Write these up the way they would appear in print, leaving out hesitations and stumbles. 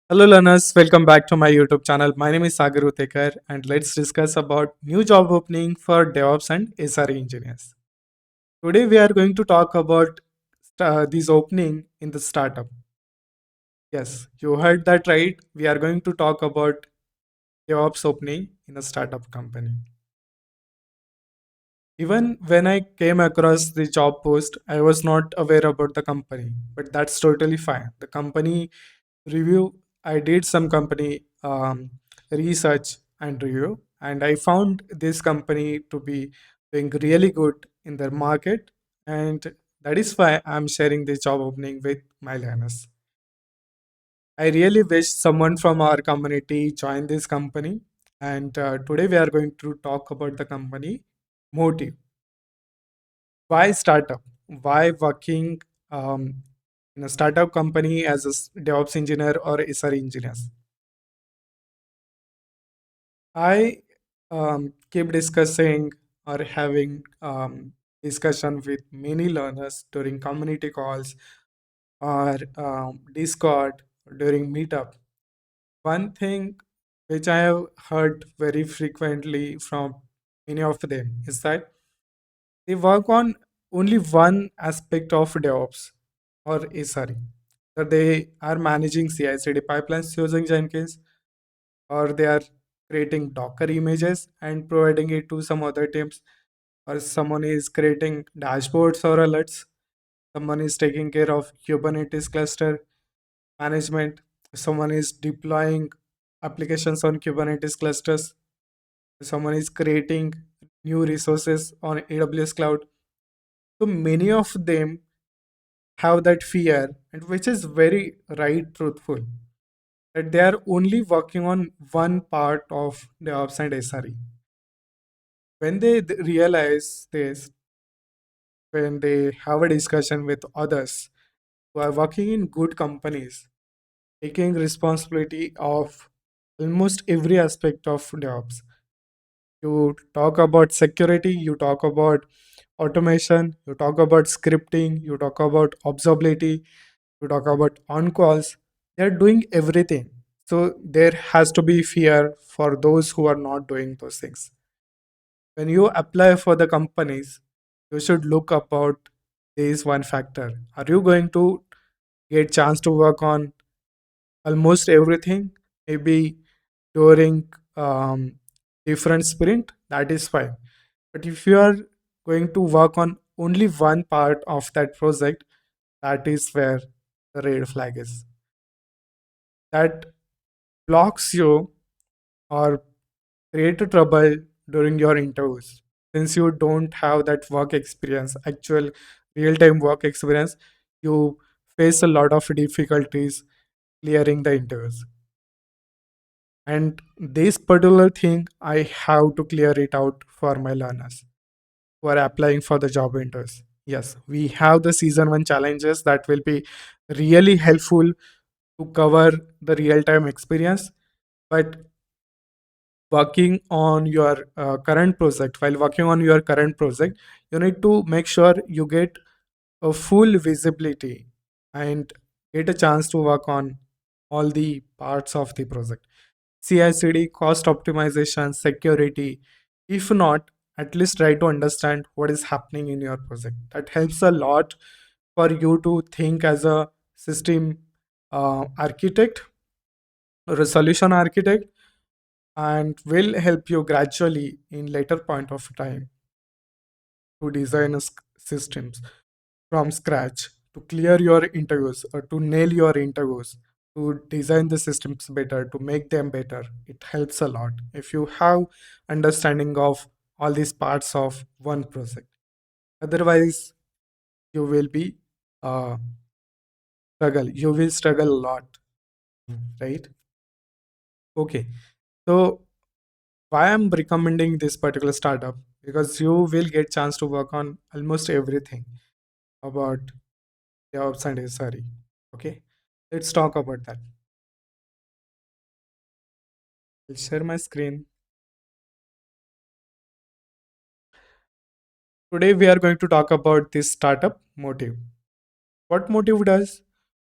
Hello learners, welcome back to my YouTube channel. My name is Sagar.Utekar and let's discuss about new job opening for DevOps and SRE engineers. Today we are going to talk about this opening in the startup. Yes, you heard that right. We are going to talk about DevOps opening in a startup company. Even when I came across the job post, I was not aware about the company, but that's totally fine. The company review, I did some company research and review, and I found this company to be doing really good in their market, and that is why I'm sharing this job opening with my learners. I really wish someone from our community join this company, and today we are going to talk about the company motive. Why startup? Why working in a startup company as a DevOps engineer or SRE engineer? I keep discussing or having discussion with many learners during community calls or Discord during meetup. One thing which I have heard very frequently from many of them is that they work on only one aspect of DevOps or SRE. That they are managing CI/CD pipelines using Jenkins, or they are creating Docker images and providing it to some other teams, or someone is creating dashboards or alerts, someone is taking care of Kubernetes cluster management, someone is deploying applications on Kubernetes clusters, someone is creating new resources on AWS cloud. So many of them have that fear, and which is very right truthful, that they are only working on one part of DevOps and SRE. When they realize this, when they have a discussion with others who are working in good companies, taking responsibility of almost every aspect of DevOps. You talk about security, you talk about automation, you talk about scripting, you talk about observability, you talk about on calls. They're doing everything. So there has to be fear for those who are not doing those things. When you apply for the companies, you should look about this one factor. Are you going to get chance to work on almost everything? Maybe during different sprint, that is fine. But if you are going to work on only one part of that project, that is where the red flag is. That blocks you or create a trouble during your interviews. Since you don't have that work experience, actual real-time work experience, you face a lot of difficulties clearing the interviews. And this particular thing, I have to clear it out for my learners who are applying for the job interviews. Yes, we have the season one challenges that will be really helpful to cover the real-time experience. But working on your current project, while working on your current project, you need to make sure you get a full visibility and get a chance to work on all the parts of the project. CI/CD, cost optimization, security. If not, at least try to understand what is happening in your project. That helps a lot for you to think as a system architect or a solution architect, and will help you gradually in later point of time to design systems from scratch, to clear your interviews or to nail your interviews, to design the systems better, to make them better. It helps a lot if you have understanding of all these parts of one project. Otherwise, you will be uh, struggle. You will struggle a lot, right? Okay. So why I'm recommending this particular startup, because you will get chance to work on almost everything about DevOps and SRE. Okay, let's talk about that. I'll share my screen. Today we are going to talk about this startup motive. What motive does?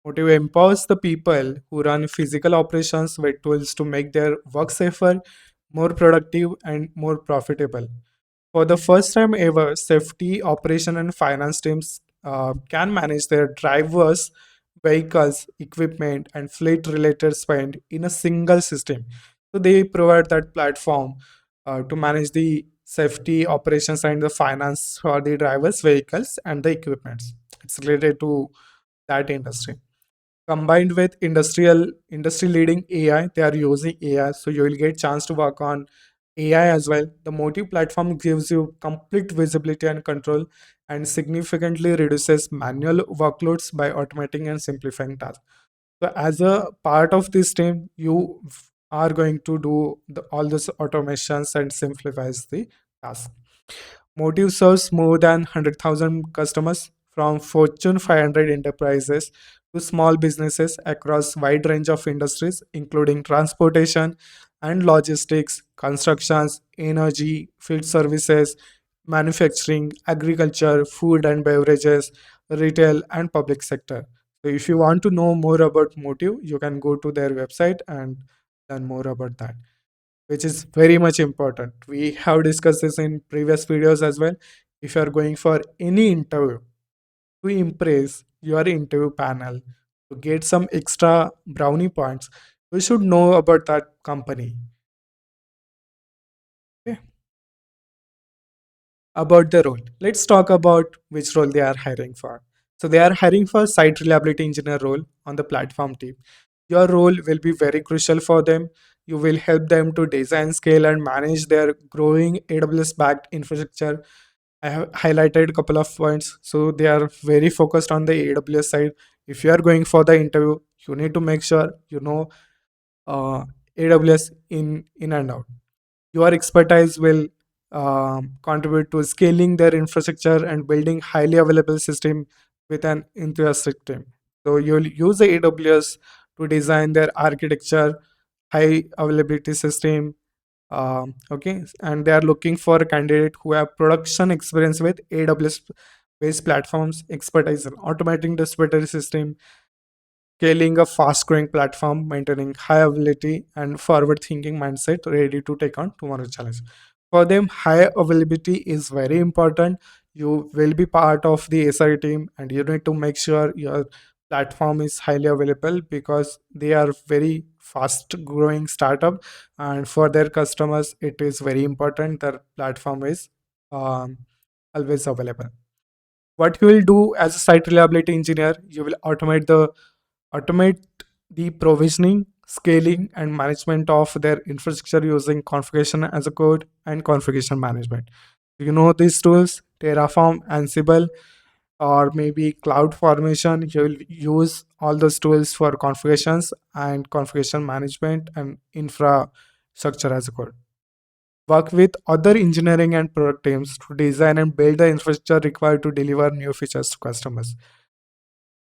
Motive empowers the people who run physical operations with tools to make their work safer, more productive, and more profitable. For the first time ever, safety, operation, and finance teams can manage their drivers, vehicles, equipment, and fleet related spend in a single system. So they provide that platform to manage the safety, operations, and the finance for the drivers, vehicles, and the equipments. It's related to that industry combined with industry leading AI. They are using AI, so you will get chance to work on AI as well. The Motive platform gives you complete visibility and control and significantly reduces manual workloads by automating and simplifying tasks. So as a part of this team, you are going to do all those automations and simplifies the task. Motive serves more than 100,000 customers from Fortune 500 enterprises to small businesses across wide range of industries including transportation and logistics, constructions, energy, field services, manufacturing, agriculture, food and beverages, retail and public sector. So if you want to know more about Motive, you can go to their website and learn more about that, which is very much important. We have discussed this in previous videos as well. If you are going for any interview to impress your interview panel, to get some extra brownie points, you should know about that company. Okay. About the role, let's talk about which role they are hiring for. So they are hiring for site reliability engineer role on the platform team. Your role will be very crucial for them. You will help them to design, scale, and manage their growing AWS backed infrastructure. I have highlighted a couple of points. So they are very focused on the AWS side. If you are going for the interview, you need to make sure you know uh, AWS in and out. Your expertise will contribute to scaling their infrastructure and building highly available system with an enthusiastic team. So you'll use the AWS to design their architecture, high availability system. Okay, and they are looking for a candidate who have production experience with AWS based platforms, expertise in automating distributed system, scaling a fast growing platform, maintaining high availability and forward thinking mindset, ready to take on tomorrow's challenge. For them, high availability is very important. You will be part of the SRE team and you need to make sure your platform is highly available because they are very fast growing startup, and for their customers it is very important their platform is um, always available. What you will do as a site reliability engineer, you will automate the provisioning, scaling, and management of their infrastructure using configuration as a code and configuration management. You know these tools, Terraform, Ansible, or maybe Cloud Formation. You will use all those tools for configurations and configuration management and infrastructure as a code. Work with other engineering and product teams to design and build the infrastructure required to deliver new features to customers.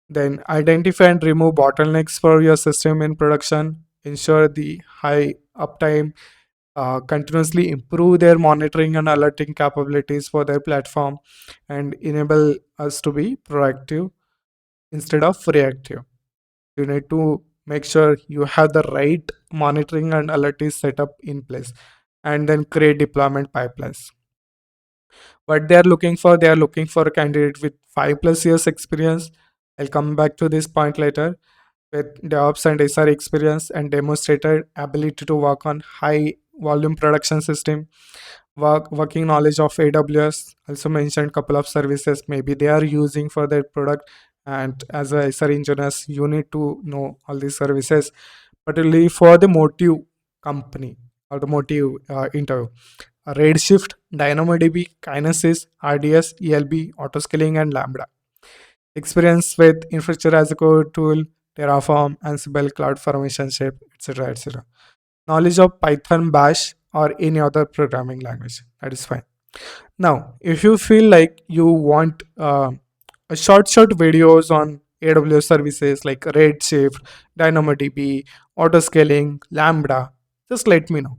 Then identify and remove bottlenecks for your system in production, ensure the high uptime, continuously improve their monitoring and alerting capabilities for their platform, and enable us to be proactive instead of reactive. You need to make sure you have the right monitoring and alerting setup in place, and then create deployment pipelines. What they are looking for a candidate with 5+ years experience. I'll come back to this point later, with DevOps and SRE experience and demonstrated ability to work on high volume production system, working knowledge of AWS. Also mentioned couple of services maybe they are using for their product, and as a SRE engineers, you need to know all these services, particularly for the Motive company or the Motive interview. Redshift, DynamoDB, Kinesis, RDS, ELB, autoscaling, and Lambda. Experience with infrastructure as a code tool, Terraform, Ansible, Cloud Formation, Shape, etc., etc. Knowledge of Python, Bash, or any other programming language. That is fine. Now, if you feel like you want a short videos on AWS services like Redshift, DynamoDB, autoscaling, Lambda, just let me know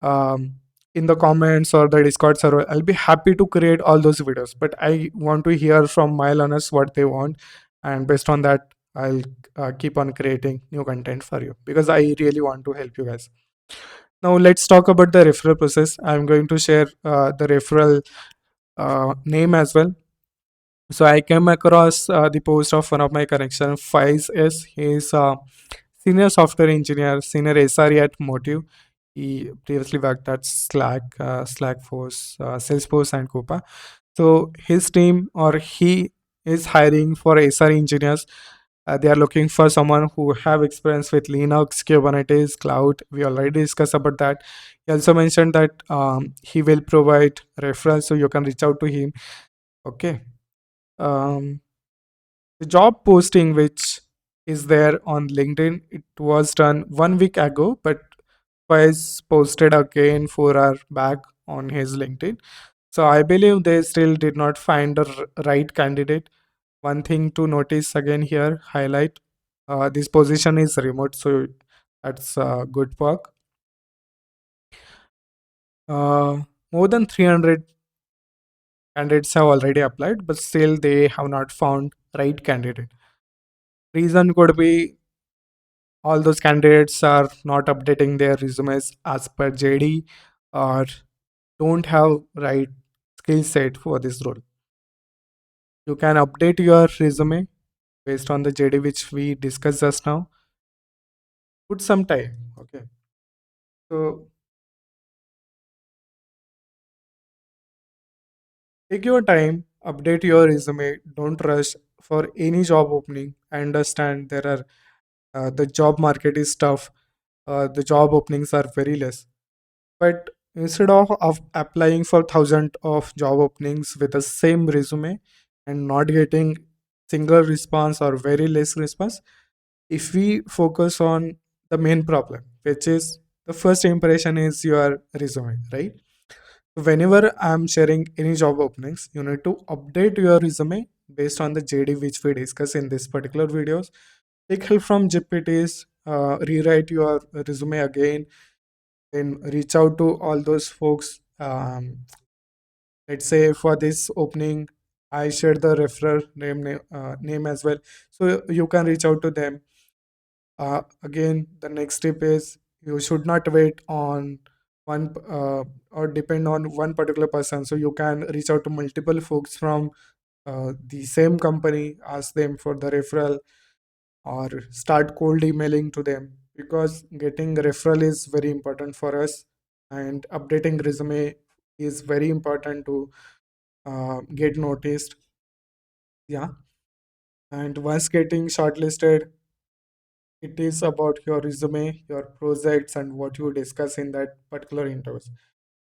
um, in the comments or the Discord server. I'll be happy to create all those videos, but I want to hear from my learners what they want, and based on that, I'll keep on creating new content for you because I really want to help you guys. Now let's talk about the referral process. I'm going to share the referral name as well. So I came across the post of one of my connection, Faiz S. He is a senior software engineer, senior SRE at Motive. He previously worked at Slack, Slackforce, Salesforce, and Coupa. So his team or he is hiring for SRE engineers. They are looking for someone who have experience with Linux, Kubernetes, cloud. We already discussed about that. He also mentioned that he will provide referrals, so you can reach out to him. Okay. Um, the job posting, which is there on LinkedIn, it was done 1 week ago, but was posted again 4 hours back on his LinkedIn. So I believe they still did not find the right candidate. One thing to notice again here, highlight this position is remote, so that's a good perk. More than 300 candidates have already applied, but still they have not found right candidate. Reason could be all those candidates are not updating their resumes as per JD or don't have right skill set for this role. You can update your resume based on the JD which we discussed just now. Put some time. Okay. So take your time, update your resume. Don't rush for any job opening. I understand there are the job market is tough. The job openings are very less. But instead of applying for thousand of job openings with the same resume and not getting single response or very less response, if we focus on the main problem, which is the first impression is your resume, right? Whenever I'm sharing any job openings, you need to update your resume based on the JD which we discuss in this particular videos. Take help from GPTs, rewrite your resume again, then reach out to all those folks. Let's say for this opening, I shared the referrer name as well, so you can reach out to them. Again, the next step is you should not wait on or depend on one particular person. So you can reach out to multiple folks from the same company, ask them for the referral, or start cold emailing to them because getting referral is very important for us, and updating resume is very important to get noticed. Yeah, and once getting shortlisted, it is about your resume, your projects, and what you discuss in that particular interview.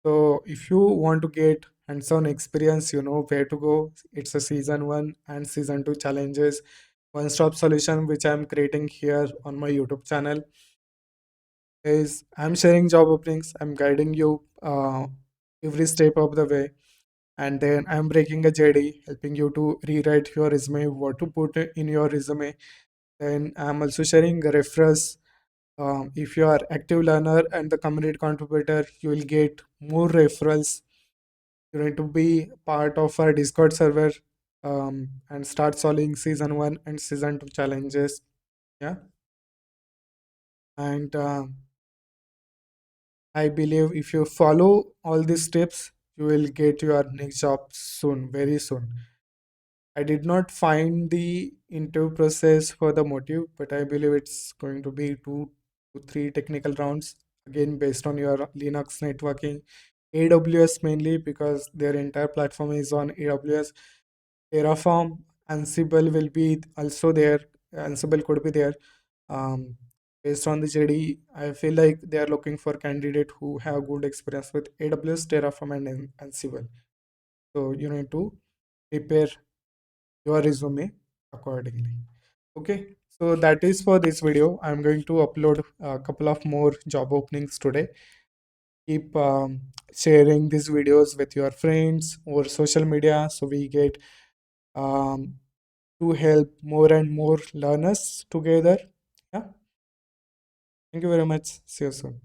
So if you want to get hands-on experience, you know where to go. It's a season one and season two challenges, one-stop solution, which I'm creating here on my YouTube channel. Is I'm sharing job openings, I'm guiding you every step of the way, and then I'm breaking a JD, helping you to rewrite your resume, what to put in your resume. Then I'm also sharing referrals. If you are active learner and the community contributor, you will get more referrals. You need to be part of our Discord server and start solving season one and season two challenges. Yeah, and I believe if you follow all these steps, you will get your next job soon, very soon. I did not find the interview process for the motive, but I believe it's going to be 2 to 3 technical rounds, again based on your Linux networking. AWS mainly because their entire platform is on AWS. Terraform, Ansible will be also there. Ansible could be there. Um, Based on the JD, I feel like they are looking for candidate who have good experience with AWS, Terraform, and Ansible. So you need to prepare your resume accordingly. Okay, so that is for this video. I'm going to upload a couple of more job openings today. Keep sharing these videos with your friends or social media so we get um, to help more and more learners together. Yeah, thank you very much. See you soon.